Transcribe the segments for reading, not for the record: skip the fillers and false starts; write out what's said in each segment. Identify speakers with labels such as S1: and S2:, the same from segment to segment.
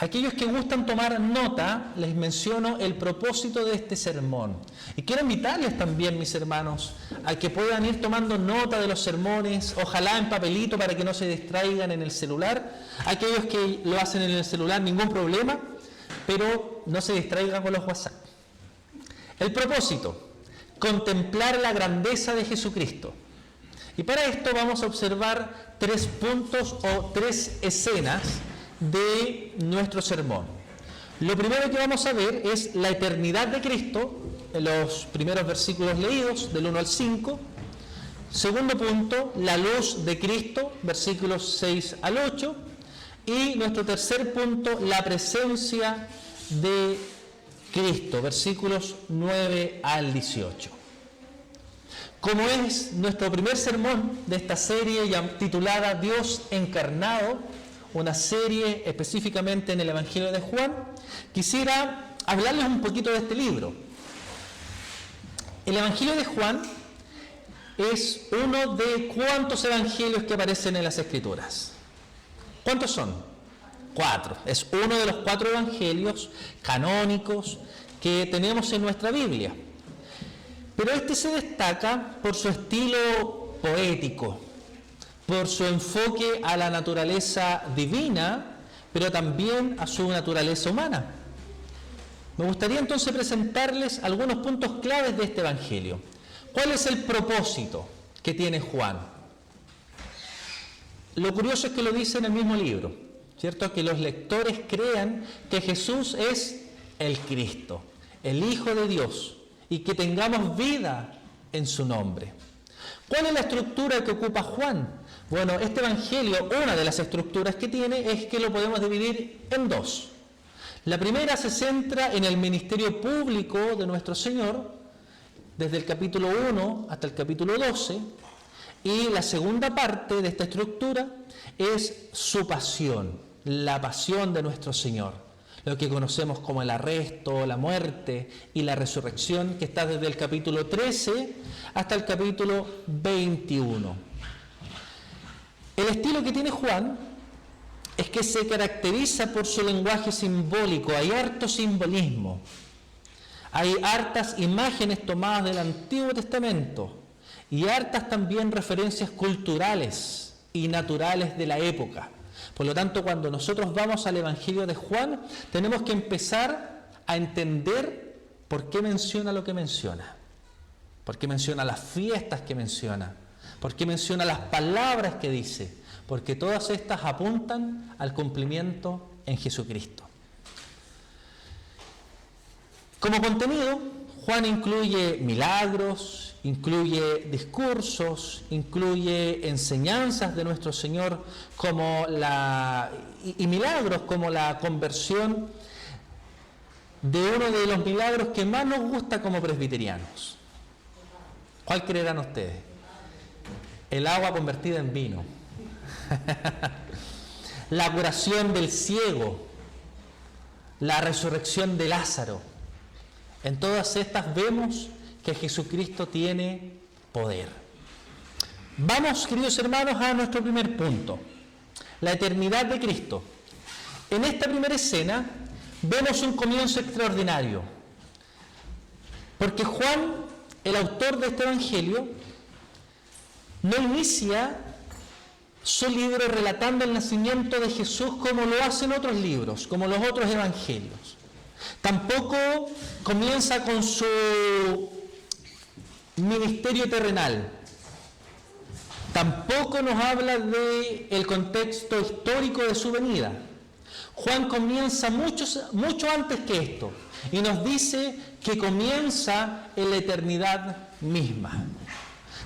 S1: Aquellos que gustan tomar nota, les menciono el propósito de este sermón. Y quiero invitarles también, mis hermanos, a que puedan ir tomando nota de los sermones, ojalá en papelito para que no se distraigan en el celular. Aquellos que lo hacen en el celular, ningún problema, pero no se distraigan con los WhatsApp. El propósito, contemplar la grandeza de Jesucristo. Y para esto vamos a observar 3 puntos o 3 escenas de nuestro sermón. Lo primero que vamos a ver es la eternidad de Cristo, en los primeros versículos leídos, del 1 al 5. Segundo punto, la luz de Cristo, versículos 6 al 8. Y nuestro tercer punto, la presencia de Cristo, versículos 9 al 18. Como es nuestro primer sermón de esta serie titulada Dios encarnado, una serie específicamente en el Evangelio de Juan, quisiera hablarles un poquito de este libro. El Evangelio de Juan es uno de ¿cuántos evangelios que aparecen en las Escrituras? ¿Cuántos son? 4. Es uno de los 4 evangelios canónicos que tenemos en nuestra Biblia. Pero este se destaca por su estilo poético, por su enfoque a la naturaleza divina, pero también a su naturaleza humana. Me gustaría entonces presentarles algunos puntos claves de este Evangelio. ¿Cuál es el propósito que tiene Juan? Lo curioso es que lo dice en el mismo libro, ¿cierto? Que los lectores crean que Jesús es el Cristo, el Hijo de Dios, y que tengamos vida en su nombre. ¿Cuál es la estructura que ocupa Juan? Bueno, este Evangelio, una de las estructuras que tiene es que lo podemos dividir en 2. La primera se centra en el ministerio público de nuestro Señor, desde el capítulo 1 hasta el capítulo 12, y la segunda parte de esta estructura es su pasión, la pasión de nuestro Señor, lo que conocemos como el arresto, la muerte y la resurrección, que está desde el capítulo 13 hasta el capítulo 21. El estilo que tiene Juan es que se caracteriza por su lenguaje simbólico. Hay harto simbolismo, hay hartas imágenes tomadas del Antiguo Testamento y hartas también referencias culturales y naturales de la época. Por lo tanto, cuando nosotros vamos al Evangelio de Juan, tenemos que empezar a entender por qué menciona lo que menciona, por qué menciona las fiestas que menciona, por qué menciona las palabras que dice, porque todas estas apuntan al cumplimiento en Jesucristo. Como contenido, Juan incluye milagros, incluye discursos, incluye enseñanzas de nuestro Señor y milagros como la conversión de uno de los milagros que más nos gusta como presbiterianos. ¿Cuál creerán ustedes? El agua convertida en vino. La curación del ciego, la resurrección de Lázaro. En todas estas vemos que Jesucristo tiene poder. Vamos, queridos hermanos, a nuestro primer punto, la eternidad de Cristo. En esta primera escena vemos un comienzo extraordinario, porque Juan, el autor de este Evangelio, no inicia su libro relatando el nacimiento de Jesús como lo hacen otros libros, como los otros evangelios. Tampoco comienza con su ministerio terrenal. Tampoco nos habla del contexto histórico de su venida. Juan comienza mucho antes que esto y nos dice que comienza en la eternidad misma.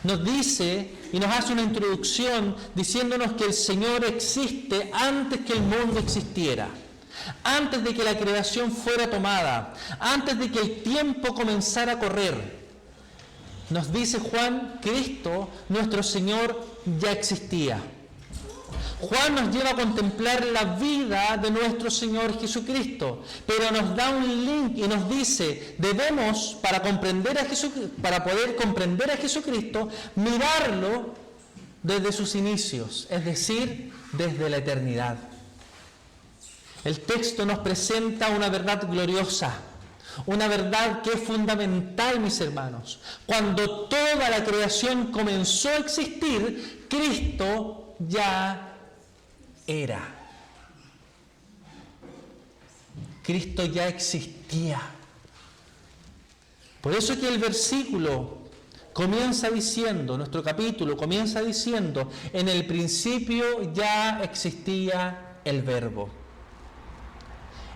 S1: Nos dice y nos hace una introducción diciéndonos que el Señor existe antes que el mundo existiera, antes de que la creación fuera tomada, antes de que el tiempo comenzara a correr. Nos dice Juan, Cristo, nuestro Señor, ya existía. Juan nos lleva a contemplar la vida de nuestro Señor Jesucristo, pero nos da un link y nos dice, debemos, para poder comprender a Jesucristo, mirarlo desde sus inicios, es decir, desde la eternidad. el texto nos presenta una verdad gloriosa, una verdad que es fundamental, mis hermanos. Cuando toda la creación comenzó a existir, Cristo ya era. Cristo ya existía. Por eso que el versículo comienza diciendo, nuestro capítulo comienza diciendo, en el principio ya existía el Verbo.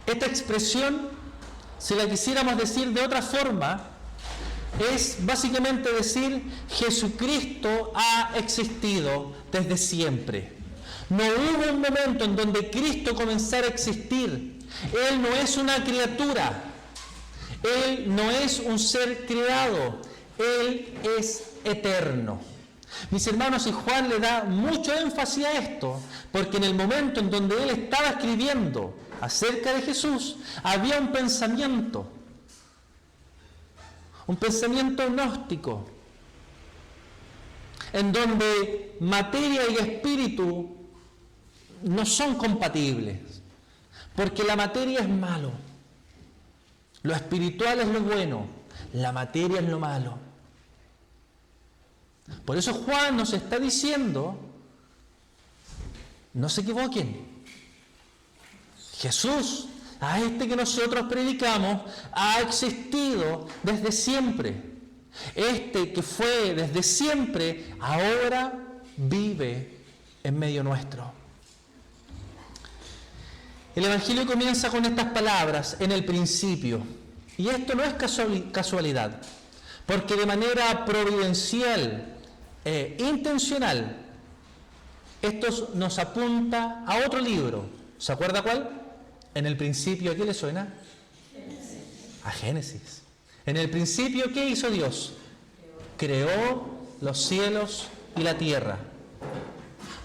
S1: Esta expresión, si la quisiéramos decir de otra forma, es básicamente decir, Jesucristo ha existido desde siempre. No hubo un momento en donde Cristo comenzara a existir. Él no es una criatura. Él no es un ser creado. Él es eterno. Mis hermanos, y Juan le da mucho énfasis a esto, porque en el momento en donde él estaba escribiendo acerca de Jesús, había un pensamiento gnóstico, en donde materia y espíritu no son compatibles, porque la materia es malo, lo espiritual es lo bueno, la materia es lo malo. Por eso Juan nos está diciendo, no se equivoquen, Jesús, a este que nosotros predicamos, ha existido desde siempre. Este que fue desde siempre, ahora vive en medio nuestro. El Evangelio comienza con estas palabras, en el principio. Y esto no es casualidad, porque de manera providencial e intencional, esto nos apunta a otro libro. ¿Se acuerda cuál? En el principio, ¿a qué le suena? A Génesis. En el principio, ¿qué hizo Dios? Creó los cielos y la tierra.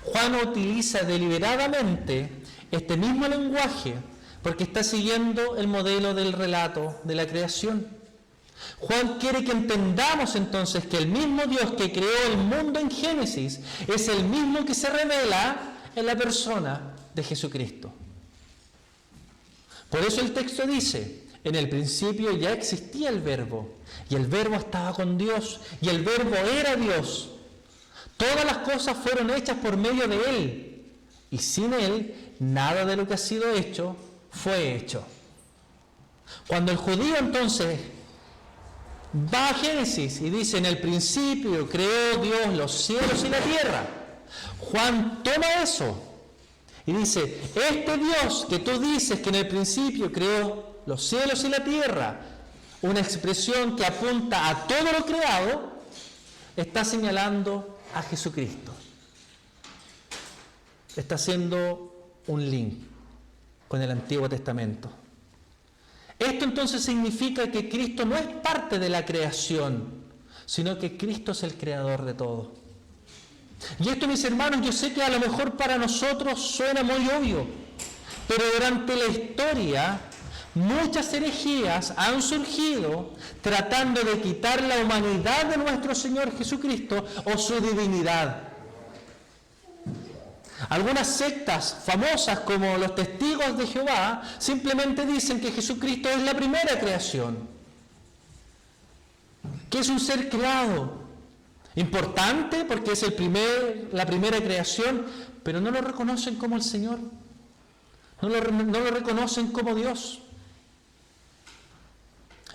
S1: Juan utiliza deliberadamente este mismo lenguaje porque está siguiendo el modelo del relato de la creación. Juan quiere que entendamos entonces que el mismo Dios que creó el mundo en Génesis es el mismo que se revela en la persona de Jesucristo. Por eso el texto dice, en el principio ya existía el Verbo, y el Verbo estaba con Dios, y el Verbo era Dios. Todas las cosas fueron hechas por medio de Él, y sin Él, nada de lo que ha sido hecho fue hecho. Cuando el judío entonces va a Génesis y dice, en el principio creó Dios los cielos y la tierra, Juan toma eso y dice, este Dios que tú dices que en el principio creó los cielos y la tierra, una expresión que apunta a todo lo creado, está señalando a Jesucristo. Está haciendo un link con el Antiguo Testamento. Esto entonces significa que Cristo no es parte de la creación, sino que Cristo es el creador de todo. Y esto, mis hermanos, yo sé que a lo mejor para nosotros suena muy obvio, pero durante la historia muchas herejías han surgido tratando de quitar la humanidad de nuestro Señor Jesucristo o su divinidad. Algunas sectas famosas como los Testigos de Jehová simplemente dicen que Jesucristo es la primera creación, que es un ser creado, importante porque es la primera creación, pero no lo reconocen como el Señor, no lo reconocen como Dios.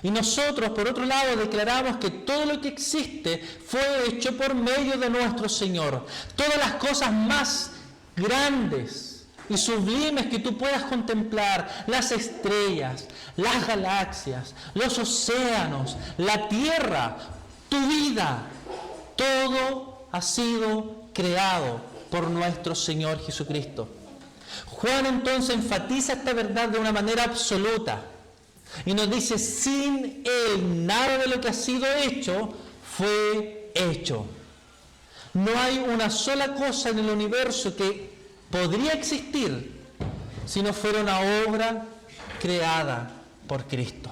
S1: Y nosotros, por otro lado, declaramos que todo lo que existe fue hecho por medio de nuestro Señor. Todas las cosas más grandes y sublimes que tú puedas contemplar, las estrellas, las galaxias, los océanos, la tierra, tu vida, todo ha sido creado por nuestro Señor Jesucristo. Juan entonces enfatiza esta verdad de una manera absoluta y nos dice, sin Él nada de lo que ha sido hecho fue hecho. No hay una sola cosa en el universo que podría existir si no fuera una obra creada por Cristo.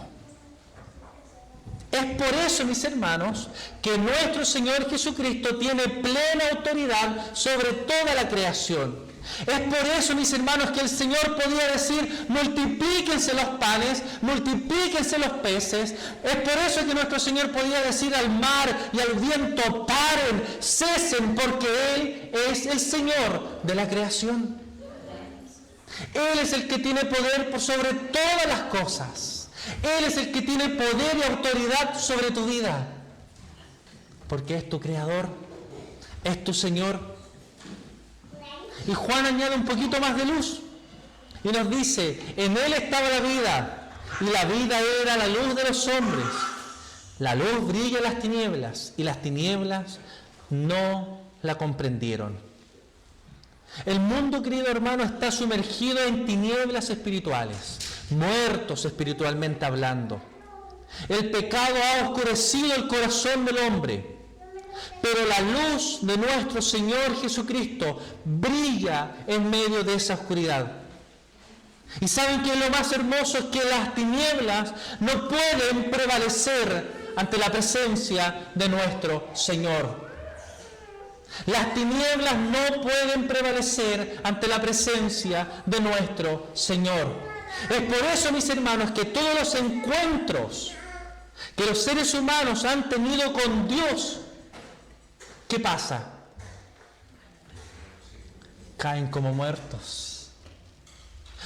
S1: Es por eso, mis hermanos, que nuestro Señor Jesucristo tiene plena autoridad sobre toda la creación. Es por eso, mis hermanos, que el Señor podía decir, multiplíquense los panes, multiplíquense los peces. Es por eso que nuestro Señor podía decir al mar y al viento, paren, cesen, porque Él es el Señor de la creación. Él es el que tiene poder por sobre todas las cosas. Él es el que tiene poder y autoridad sobre tu vida. Porque es tu Creador, es tu Señor. Y Juan añade un poquito más de luz y nos dice, en Él estaba la vida, y la vida era la luz de los hombres. La luz brilla en las tinieblas, y las tinieblas no la comprendieron. El mundo, querido hermano, está sumergido en tinieblas espirituales, muertos espiritualmente hablando. El pecado ha oscurecido el corazón del hombre. Pero la luz de nuestro Señor Jesucristo brilla en medio de esa oscuridad. Y saben que lo más hermoso es que las tinieblas no pueden prevalecer ante la presencia de nuestro Señor. Las tinieblas no pueden prevalecer ante la presencia de nuestro Señor. Es por eso, mis hermanos, que todos los encuentros que los seres humanos han tenido con Dios, ¿qué pasa? Caen como muertos.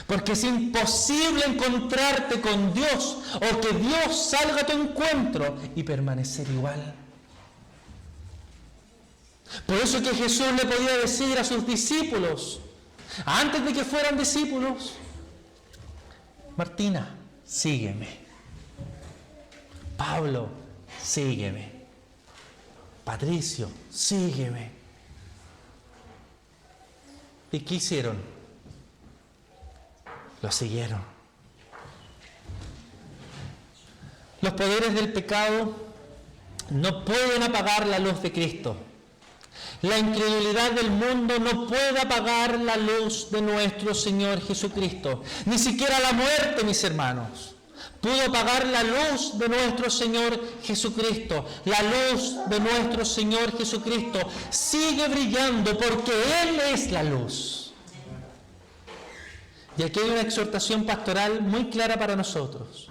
S1: Porque es imposible encontrarte con Dios o que Dios salga a tu encuentro y permanecer igual. Por eso que Jesús le podía decir a sus discípulos, antes de que fueran discípulos, Martina, sígueme. Pablo, sígueme. Patricio, sígueme. ¿Y qué hicieron? Lo siguieron. Los poderes del pecado no pueden apagar la luz de Cristo. La incredulidad del mundo no puede apagar la luz de nuestro Señor Jesucristo. Ni siquiera la muerte, mis hermanos, pudo apagar la luz de nuestro Señor Jesucristo. La luz de nuestro Señor Jesucristo sigue brillando porque Él es la luz. Y aquí hay una exhortación pastoral muy clara para nosotros.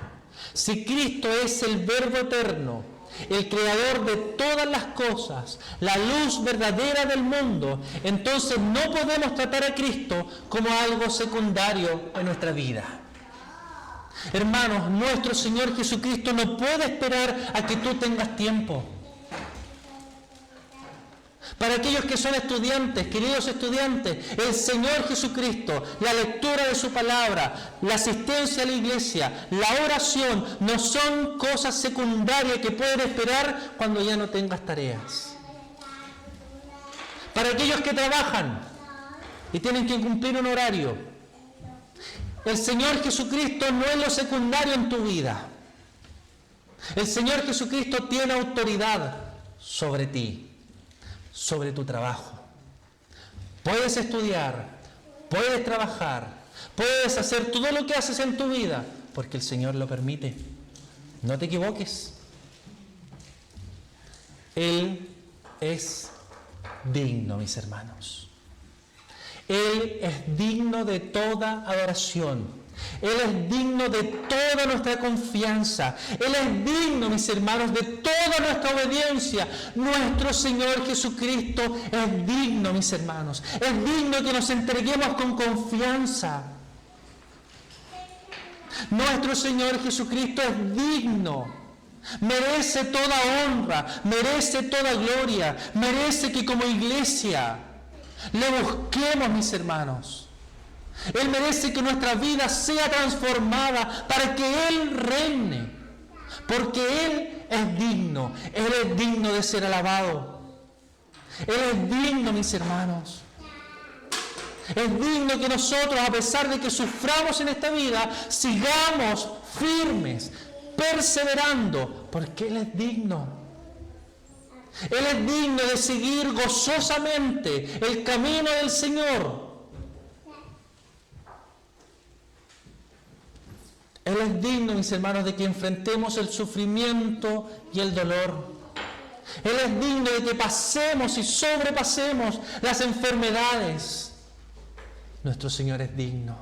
S1: Si Cristo es el Verbo eterno, el Creador de todas las cosas, la luz verdadera del mundo, entonces no podemos tratar a Cristo como algo secundario en nuestra vida. Hermanos, nuestro Señor Jesucristo no puede esperar a que tú tengas tiempo. Para aquellos que son estudiantes, queridos estudiantes, el Señor Jesucristo, la lectura de su palabra, la asistencia a la iglesia, la oración, no son cosas secundarias que pueden esperar cuando ya no tengas tareas. Para aquellos que trabajan y tienen que cumplir un horario, el Señor Jesucristo no es lo secundario en tu vida. El Señor Jesucristo tiene autoridad sobre ti, sobre tu trabajo. Puedes estudiar, puedes trabajar, puedes hacer todo lo que haces en tu vida, porque el Señor lo permite. No te equivoques. Él es digno, mis hermanos. Él es digno de toda adoración. Él es digno de toda nuestra confianza. Él es digno, mis hermanos, de toda nuestra obediencia. Nuestro Señor Jesucristo es digno, mis hermanos. Es digno que nos entreguemos con confianza. Nuestro Señor Jesucristo es digno. Merece toda honra, merece toda gloria, merece que como iglesia le busquemos, mis hermanos. Él merece que nuestra vida sea transformada para que Él reine, porque Él es digno de ser alabado. Él es digno, mis hermanos. Es digno que nosotros, a pesar de que suframos en esta vida, sigamos firmes, perseverando, porque Él es digno. Él es digno de seguir gozosamente el camino del Señor. Él es digno, mis hermanos, de que enfrentemos el sufrimiento y el dolor. Él es digno de que pasemos y sobrepasemos las enfermedades. nuestro Señor es digno.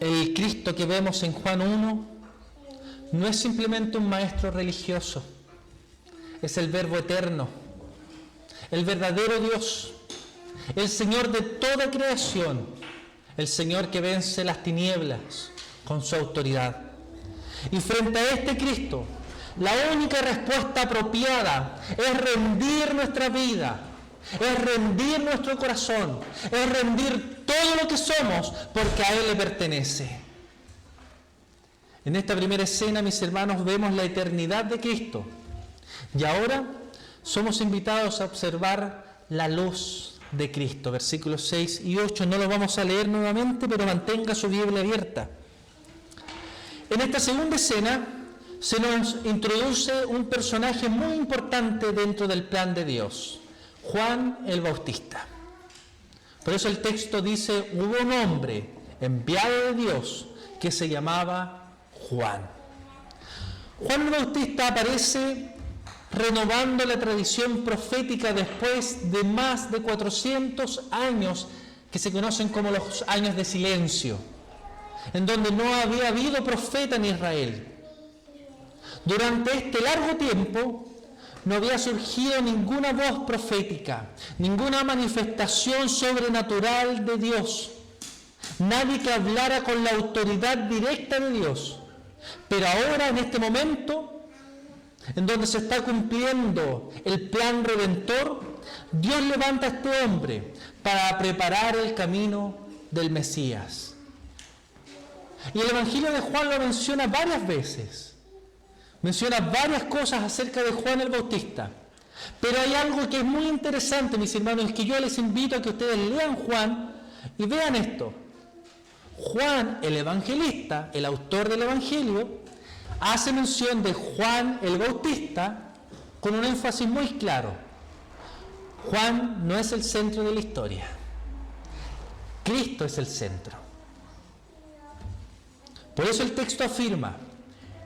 S1: El Cristo que vemos en Juan 1 no es simplemente un maestro religioso, es el Verbo eterno, el verdadero Dios, el Señor de toda creación, el Señor que vence las tinieblas con su autoridad. Y frente a este Cristo, la única respuesta apropiada es rendir nuestra vida, es rendir nuestro corazón, es rendir todo lo que somos, porque a Él le pertenece. En esta primera escena, mis hermanos, vemos la eternidad de Cristo. Y ahora somos invitados a observar la luz de Cristo. Versículos 6 y 8, no lo vamos a leer nuevamente, pero mantenga su Biblia abierta. En esta segunda escena se nos introduce un personaje muy importante dentro del plan de Dios, Juan el Bautista. Por eso el texto dice, hubo un hombre enviado de Dios que se llamaba Juan. Juan el Bautista aparece renovando la tradición profética después de más de 400 años que se conocen como los años de silencio, en donde no había habido profeta en Israel. Durante este largo tiempo no había surgido ninguna voz profética, ninguna manifestación sobrenatural de Dios, nadie que hablara con la autoridad directa de Dios. Pero ahora, en este momento, en donde se está cumpliendo el plan redentor, Dios levanta a este hombre para preparar el camino del Mesías. Y el Evangelio de Juan lo menciona varias veces. Menciona varias cosas acerca de Juan el Bautista. Pero hay algo que es muy interesante, mis hermanos, es que yo les invito a que ustedes lean Juan y vean esto. Juan, el evangelista, el autor del Evangelio, hace mención de Juan el Bautista con un énfasis muy claro. Juan no es el centro de la historia. Cristo es el centro. Por eso el texto afirma,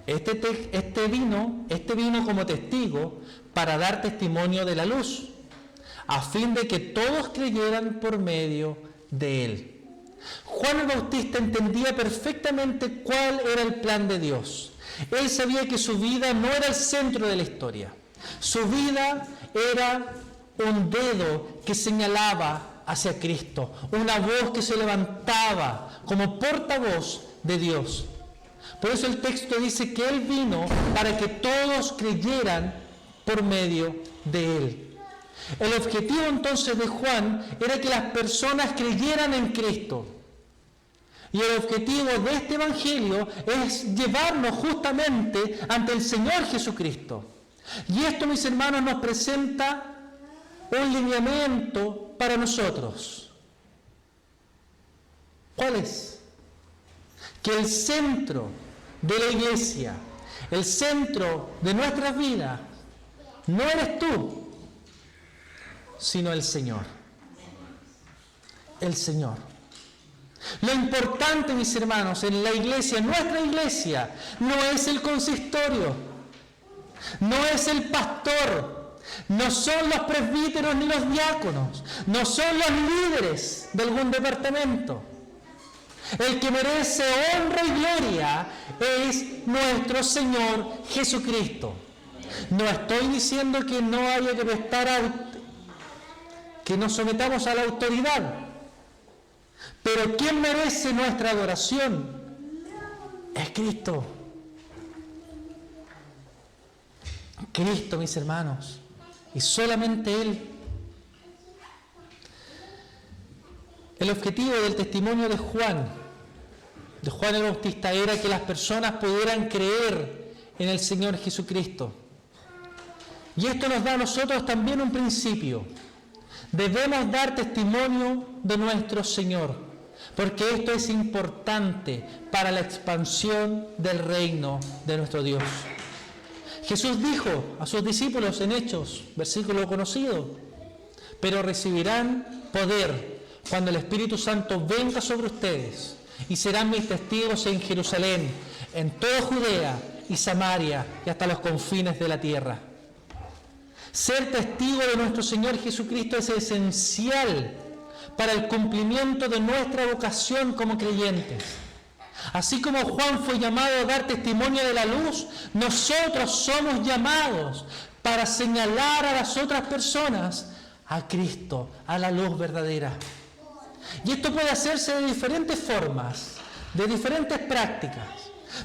S1: este vino como testigo para dar testimonio de la luz, a fin de que todos creyeran por medio de él. Juan el Bautista entendía perfectamente cuál era el plan de Dios. Él sabía que su vida no era el centro de la historia. Su vida era un dedo que señalaba hacia Cristo, una voz que se levantaba como portavoz de Dios. Por eso el texto dice que Él vino para que todos creyeran por medio de Él. El objetivo entonces de Juan era que las personas creyeran en Cristo. Y el objetivo de este Evangelio es llevarnos justamente ante el Señor Jesucristo. Y esto, mis hermanos, nos presenta un lineamiento para nosotros. ¿Cuál es? Que el centro de la iglesia, el centro de nuestras vidas, no eres tú, sino el Señor. El Señor. Lo importante, mis hermanos, en la iglesia, nuestra iglesia, no es el consistorio, no es el pastor, no son los presbíteros ni los diáconos, no son los líderes de algún departamento. El que merece honra y gloria es nuestro Señor Jesucristo. No estoy diciendo que no haya que que nos sometamos a la autoridad. Pero ¿quién merece nuestra adoración? Es Cristo. Cristo, mis hermanos. Y solamente Él. El objetivo del testimonio de Juan el Bautista, era que las personas pudieran creer en el Señor Jesucristo. Y esto nos da a nosotros también un principio. Debemos dar testimonio de nuestro Señor, porque esto es importante para la expansión del reino de nuestro Dios. Jesús dijo a sus discípulos en Hechos, versículo conocido, pero recibirán poder cuando el Espíritu Santo venga sobre ustedes, y serán mis testigos en Jerusalén, en toda Judea y Samaria y hasta los confines de la tierra. Ser testigo de nuestro Señor Jesucristo es esencial para el cumplimiento de nuestra vocación como creyentes. Así como Juan fue llamado a dar testimonio de la luz, nosotros somos llamados para señalar a las otras personas a Cristo, a la luz verdadera. Y esto puede hacerse de diferentes formas, de diferentes prácticas.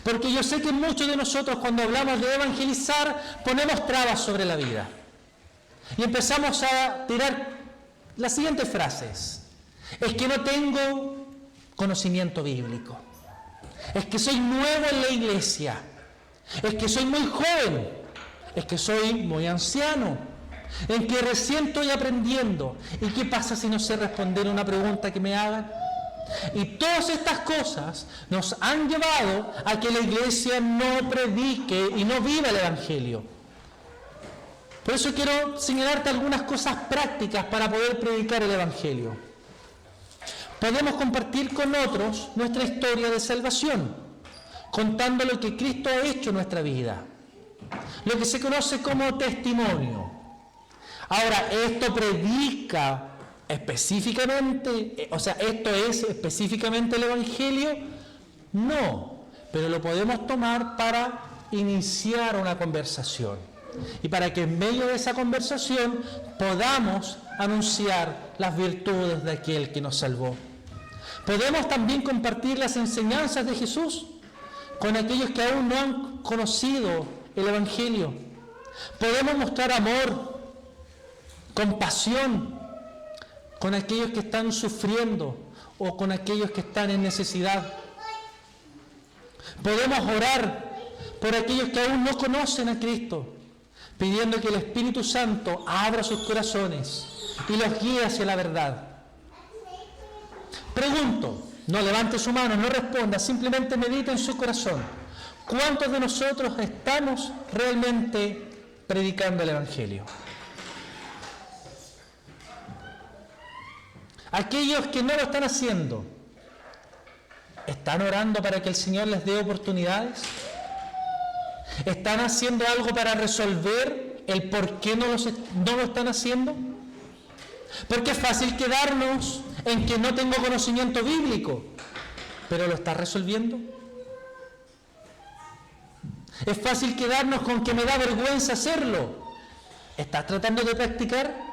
S1: Porque yo sé que muchos de nosotros, cuando hablamos de evangelizar, ponemos trabas sobre la vida. Y empezamos a tirar las siguientes frases. Es que no tengo conocimiento bíblico. Es que soy nuevo en la iglesia. Es que soy muy joven. Es que soy muy anciano. En que recién estoy aprendiendo. ¿Y qué pasa si no sé responder a una pregunta que me hagan? Y todas estas cosas nos han llevado a que la iglesia no predique y no viva el Evangelio. Por eso quiero señalarte algunas cosas prácticas para poder predicar el Evangelio. Podemos compartir con otros nuestra historia de salvación, contando lo que Cristo ha hecho en nuestra vida, lo que se conoce como testimonio. Ahora, esto predica específicamente, ¿esto es específicamente el Evangelio? No, pero lo podemos tomar para iniciar una conversación y para que en medio de esa conversación podamos anunciar las virtudes de aquel que nos salvó. Podemos también compartir las enseñanzas de Jesús con aquellos que aún no han conocido el Evangelio. Podemos mostrar amor, compasión con aquellos que están sufriendo o con aquellos que están en necesidad. Podemos orar por aquellos que aún no conocen a Cristo, pidiendo que el Espíritu Santo abra sus corazones y los guíe hacia la verdad. Pregunto, no levante su mano, no responda, simplemente medite en su corazón. ¿Cuántos de nosotros estamos realmente predicando el Evangelio? Aquellos que no lo están haciendo, ¿están orando para que el Señor les dé oportunidades? ¿Están haciendo algo para resolver el por qué no lo están haciendo? Porque es fácil quedarnos en que no tengo conocimiento bíblico, pero ¿lo estás resolviendo? Es fácil quedarnos con que me da vergüenza hacerlo. ¿Estás tratando de practicar?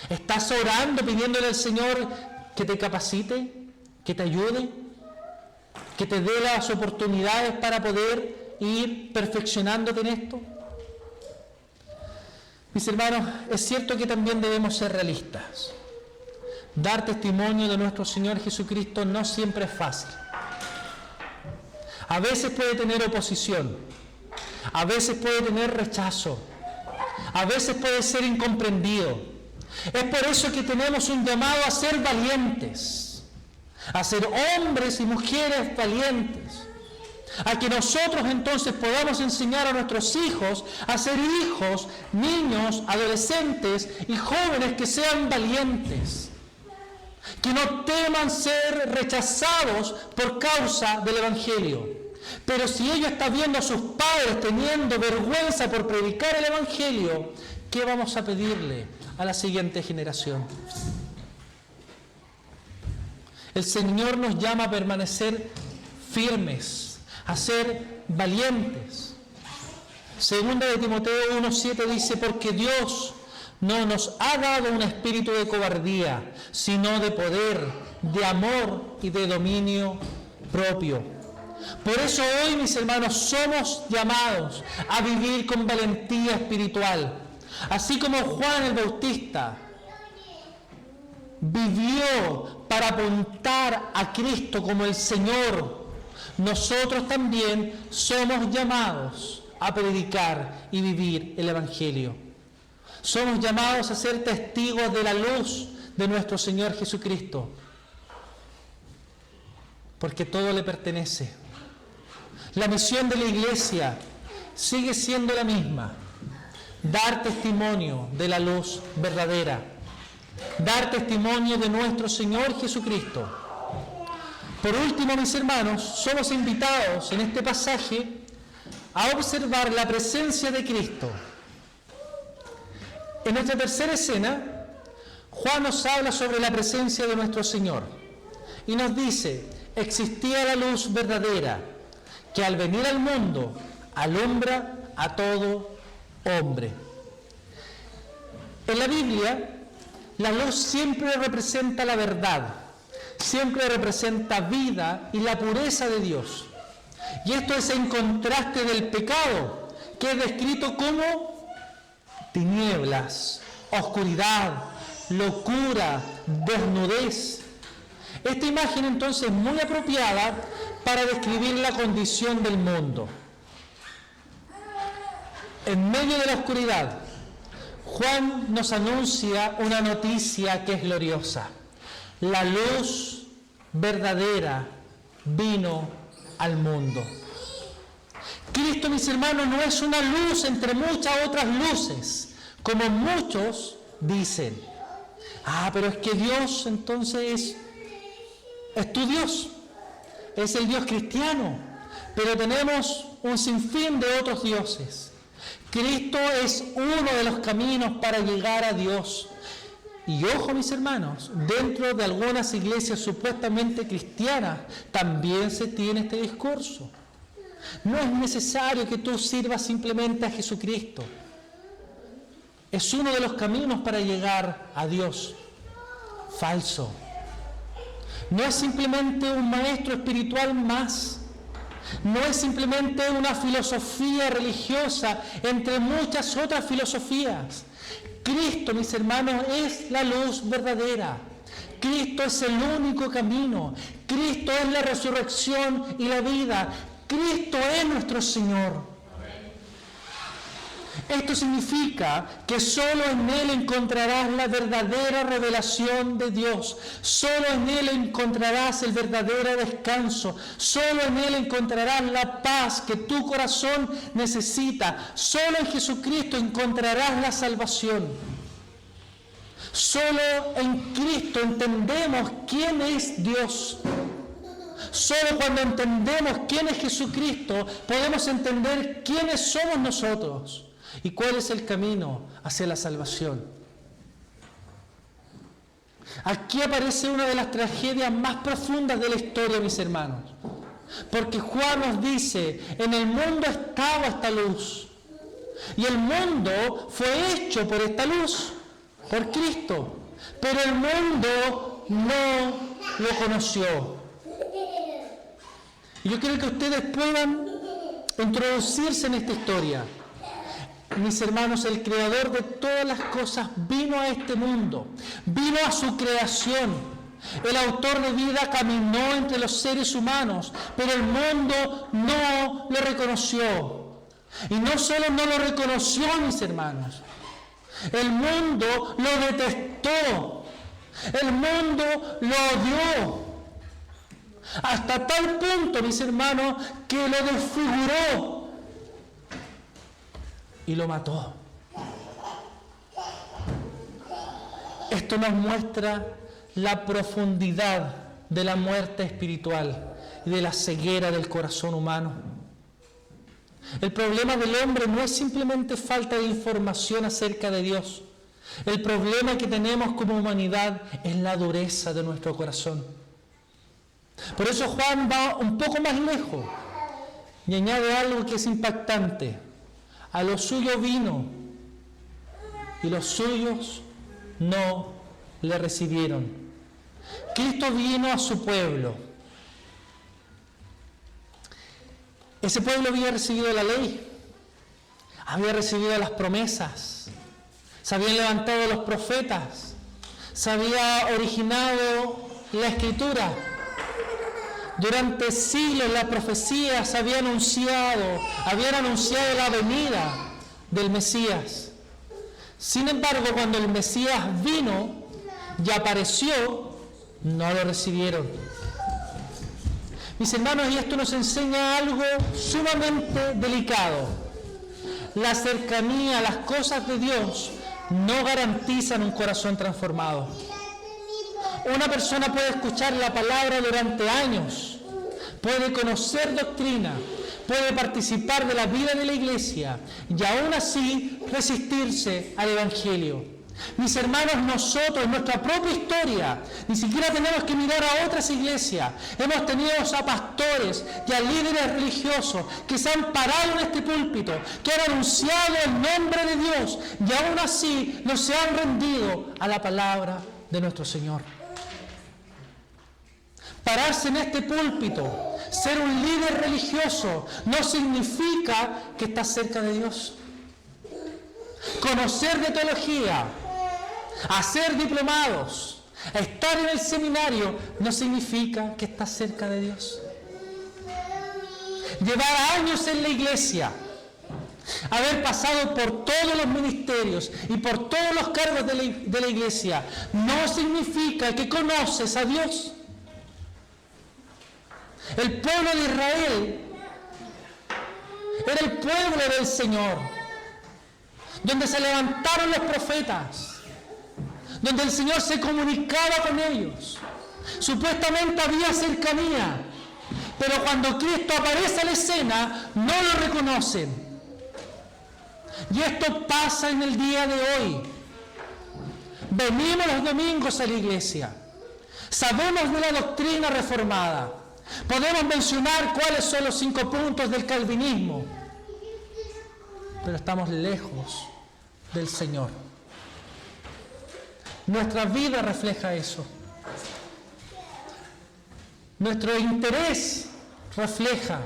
S1: ¿Estás orando, pidiéndole al Señor que te capacite, que te ayude, que te dé las oportunidades para poder ir perfeccionándote en esto? Mis hermanos, es cierto que también debemos ser realistas. Dar testimonio de nuestro Señor Jesucristo no siempre es fácil. A veces puede tener oposición, a veces puede tener rechazo, a veces puede ser incomprendido. Es por eso que tenemos un llamado a ser valientes, a ser hombres y mujeres valientes, a que nosotros entonces podamos enseñar a nuestros hijos a ser hijos, niños, adolescentes y jóvenes que sean valientes, que no teman ser rechazados por causa del Evangelio. Pero si ellos están viendo a sus padres teniendo vergüenza por predicar el Evangelio, ¿qué vamos a pedirle a la siguiente generación? El Señor nos llama a permanecer firmes, a ser valientes. Segunda de Timoteo 1:7 dice: porque Dios no nos ha dado un espíritu de cobardía, sino de poder, de amor y de dominio propio. Por eso hoy, mis hermanos, somos llamados a vivir con valentía espiritual. Así como Juan el Bautista vivió para apuntar a Cristo como el Señor, nosotros también somos llamados a predicar y vivir el Evangelio. Somos llamados a ser testigos de la luz de nuestro Señor Jesucristo, porque todo le pertenece. La misión de la iglesia sigue siendo la misma: dar testimonio de la luz verdadera, dar testimonio de nuestro Señor Jesucristo. Por último, mis hermanos, somos invitados en este pasaje a observar la presencia de Cristo. En nuestra tercera escena, Juan nos habla sobre la presencia de nuestro Señor y nos dice: existía la luz verdadera que al venir al mundo alumbra a todo hombre. En la Biblia, la luz siempre representa la verdad, siempre representa vida y la pureza de Dios. Y esto es en contraste del pecado, que es descrito como tinieblas, oscuridad, locura, desnudez. Esta imagen entonces es muy apropiada para describir la condición del mundo. En medio de la oscuridad, Juan nos anuncia una noticia que es gloriosa. La luz verdadera vino al mundo. Cristo, mis hermanos, no es una luz entre muchas otras luces, como muchos dicen. Pero es que Dios entonces es tu Dios, es el Dios cristiano, pero tenemos un sinfín de otros dioses. Cristo es uno de los caminos para llegar a Dios. Y ojo, mis hermanos, dentro de algunas iglesias supuestamente cristianas también se tiene este discurso. No es necesario que tú sirvas simplemente a Jesucristo. Es uno de los caminos para llegar a Dios. Falso. No es simplemente un maestro espiritual más. No es simplemente una filosofía religiosa entre muchas otras filosofías. Cristo, mis hermanos, es la luz verdadera. Cristo es el único camino. Cristo es la resurrección y la vida. Cristo es nuestro Señor. Esto significa que solo en Él encontrarás la verdadera revelación de Dios. Solo en Él encontrarás el verdadero descanso. Solo en Él encontrarás la paz que tu corazón necesita. Solo en Jesucristo encontrarás la salvación. Solo en Cristo entendemos quién es Dios. Solo cuando entendemos quién es Jesucristo, podemos entender quiénes somos nosotros y cuál es el camino hacia la salvación. Aquí aparece una de las tragedias más profundas de la historia, mis hermanos. Porque Juan nos dice: en el mundo estaba esta luz. Y el mundo fue hecho por esta luz, por Cristo. Pero el mundo no lo conoció. Y yo quiero que ustedes puedan introducirse en esta historia. Mis hermanos, el creador de todas las cosas vino a este mundo, vino a su creación. El autor de vida caminó entre los seres humanos, pero el mundo no lo reconoció. Y no solo no lo reconoció, mis hermanos, el mundo lo detestó, el mundo lo odió. Hasta tal punto, mis hermanos, que lo desfiguró y lo mató. Esto nos muestra la profundidad de la muerte espiritual y de la ceguera del corazón humano. El problema del hombre no es simplemente falta de información acerca de Dios. El problema que tenemos como humanidad es la dureza de nuestro corazón. Por eso Juan va un poco más lejos y añade algo que es impactante. A lo suyo vino y los suyos no le recibieron. Cristo vino a su pueblo. Ese pueblo había recibido la ley, había recibido las promesas, se habían levantado los profetas, se había originado la Escritura. Durante siglos las profecías habían anunciado la venida del Mesías. Sin embargo, cuando el Mesías vino y apareció, no lo recibieron. Mis hermanos, y esto nos enseña algo sumamente delicado. La cercanía a las cosas de Dios no garantizan un corazón transformado. Una persona puede escuchar la palabra durante años, puede conocer doctrina, puede participar de la vida de la iglesia y aún así resistirse al Evangelio. Mis hermanos, nosotros, en nuestra propia historia, ni siquiera tenemos que mirar a otras iglesias. Hemos tenido a pastores y a líderes religiosos que se han parado en este púlpito, que han anunciado el nombre de Dios y aún así no se han rendido a la palabra de nuestro Señor. Pararse en este púlpito, ser un líder religioso, no significa que estás cerca de Dios. Conocer de teología, hacer diplomados, estar en el seminario, no significa que estás cerca de Dios. Llevar años en la iglesia, haber pasado por todos los ministerios y por todos los cargos de la iglesia, no significa que conoces a Dios. El pueblo de Israel era el pueblo del Señor, donde se levantaron los profetas, donde el Señor se comunicaba con ellos. Supuestamente había cercanía, pero cuando Cristo aparece a la escena, no lo reconocen. Y esto pasa en el día de hoy. Venimos los domingos a la iglesia, sabemos de la doctrina reformada, podemos mencionar cuáles son los 5 puntos del calvinismo, pero estamos lejos del Señor. Nuestra vida refleja eso. Nuestro interés refleja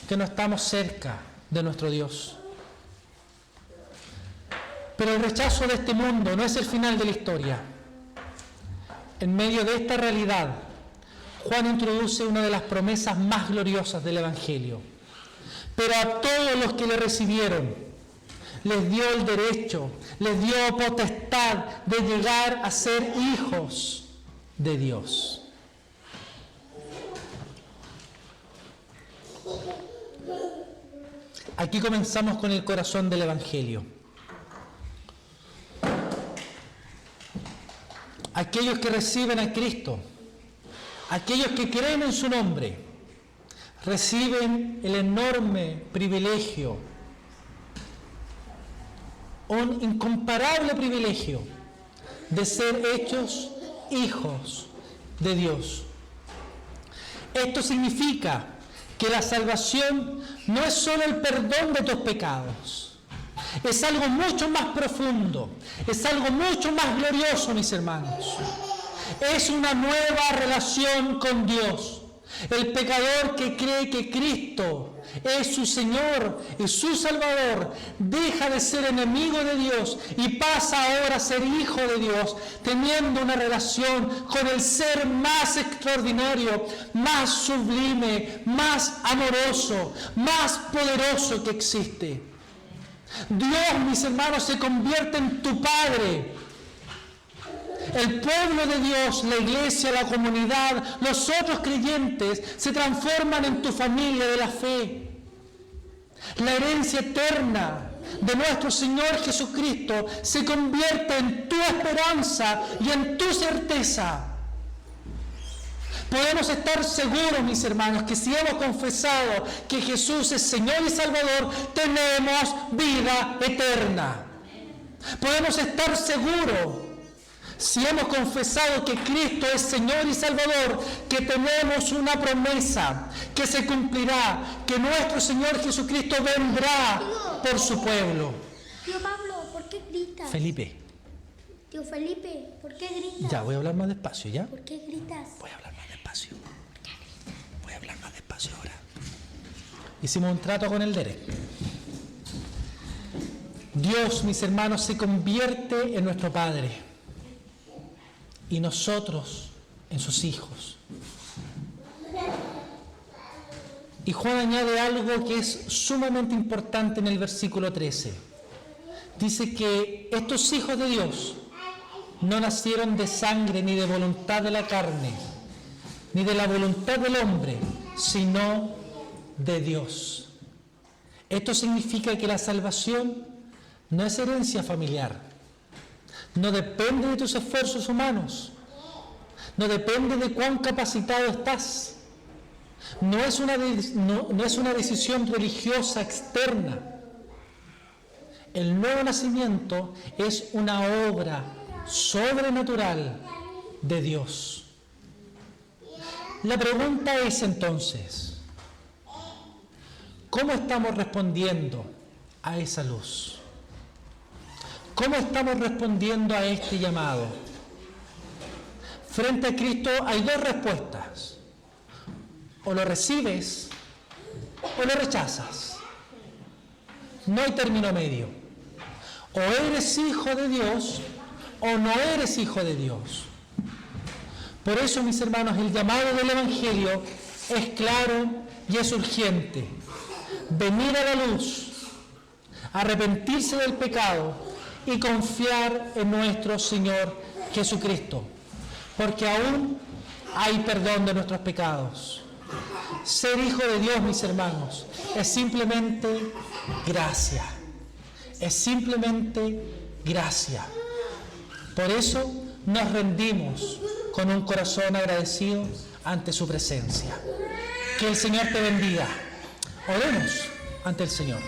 S1: que no estamos cerca de nuestro Dios. Pero el rechazo de este mundo no es el final de la historia. En medio de esta realidad, Juan introduce una de las promesas más gloriosas del Evangelio. Pero a todos los que le recibieron, les dio el derecho, les dio potestad de llegar a ser hijos de Dios. Aquí comenzamos con el corazón del Evangelio. Aquellos que reciben a Cristo, aquellos que creen en su nombre, reciben el enorme privilegio, un incomparable privilegio de ser hechos hijos de Dios. Esto significa que la salvación no es solo el perdón de tus pecados, es algo mucho más profundo, es algo mucho más glorioso, mis hermanos. Es una nueva relación con Dios. El pecador que cree que Cristo es su Señor y su Salvador deja de ser enemigo de Dios y pasa ahora a ser hijo de Dios, teniendo una relación con el ser más extraordinario, más sublime, más amoroso, más poderoso que existe. Dios, mis hermanos, se convierte en tu Padre. El pueblo de Dios, la iglesia, la comunidad, los otros creyentes se transforman en tu familia de la fe. La herencia eterna de nuestro Señor Jesucristo se convierte en tu esperanza y en tu certeza. Podemos estar seguros, mis hermanos, que si hemos confesado que Jesús es Señor y Salvador, tenemos vida eterna. Podemos estar seguros, si hemos confesado que Cristo es Señor y Salvador, que tenemos una promesa que se cumplirá, que nuestro Señor Jesucristo vendrá por su pueblo.
S2: Tío Pablo, ¿por qué gritas?
S1: Felipe.
S2: Tío Felipe, ¿por qué gritas?
S1: Ya, voy a hablar más despacio, ¿ya?
S2: ¿Por qué gritas?
S1: Voy a hablar más despacio. Voy a hablar más despacio ahora. Hicimos un trato con el Derek. Dios, mis hermanos, se convierte en nuestro Padre y nosotros en sus hijos. Y Juan añade algo que es sumamente importante en el versículo 13. Dice que estos hijos de Dios no nacieron de sangre ni de voluntad de la carne, ni de la voluntad del hombre, sino de Dios. Esto significa que la salvación no es herencia familiar, no depende de tus esfuerzos humanos, no depende de cuán capacitado estás, No es una decisión religiosa externa. El nuevo nacimiento es una obra sobrenatural de Dios. La pregunta es entonces, ¿cómo estamos respondiendo a esa luz? ¿Cómo estamos respondiendo a este llamado? Frente a Cristo hay dos respuestas. O lo recibes o lo rechazas. No hay término medio. O eres hijo de Dios o no eres hijo de Dios. Por eso, mis hermanos, el llamado del Evangelio es claro y es urgente. Venir a la luz, arrepentirse del pecado y confiar en nuestro Señor Jesucristo, porque aún hay perdón de nuestros pecados. Ser hijo de Dios, mis hermanos, es simplemente gracia. Es simplemente gracia. Por eso nos rendimos con un corazón agradecido ante su presencia. Que el Señor te bendiga. Oremos ante el Señor.